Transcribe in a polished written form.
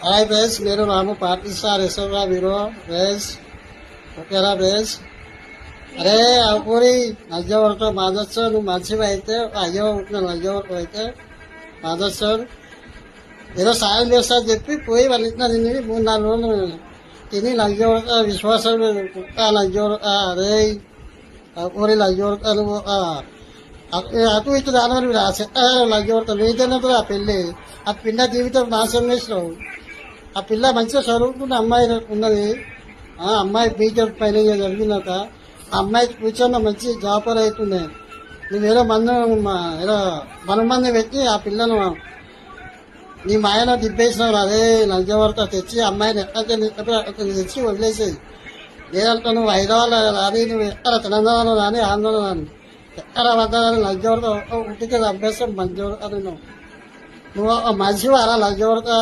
Hi base, నేను రాము party star యశోరా మీరు base. ఓకేరా బేస్. అరే పూరి నజ్జవరతో మాదర్శో నువ్వు మంచివి అయితే అయ్యో ఉంటున్నాను నజ్జవరకు అయితే మాదర్శో ఏదో సాయం చేస్తా చెప్పి పోయి వాళ్ళ ఇంట్లో తిని 3-4 రోజులు తిని నజ్జవరక విశ్వాసం కుక్క నజ్జవరక అరే పూరి నజ్జవరక నువ్వు అటు ఇటు దాని రాసే నజ్జవరక నీతేనంతా ఆ పెళ్ళి ఆ పిల్ల జీవితం నాశనం చేసినావు. ఆ పిల్ల మంచిగా చదువుకున్న అమ్మాయి ఉన్నది. ఆ అమ్మాయి బీజేపీ పైన జరిగినాక ఆ అమ్మాయికి కూర్చొని మంచి జాబర్ అవుతుంది. నువ్వేదో ఏదో మంది పెట్టి ఆ పిల్లను నీ మాయలో దిబ్బేసినావు. అదే లంచవర్తో తెచ్చి అమ్మాయిని ఎక్కడ తెచ్చి వదిలేసేది. లేదంటే నువ్వు హైదరాబాద్ రాని, నువ్వు ఎక్కడ తెలంగాణలో రాని, ఆంధ్రలో రాని, ఎక్కడ వద్దని లంచవర్తో ఉట్టికి అభ్యాసం మంచి నువ్వు మంచివారా లంచవర్తో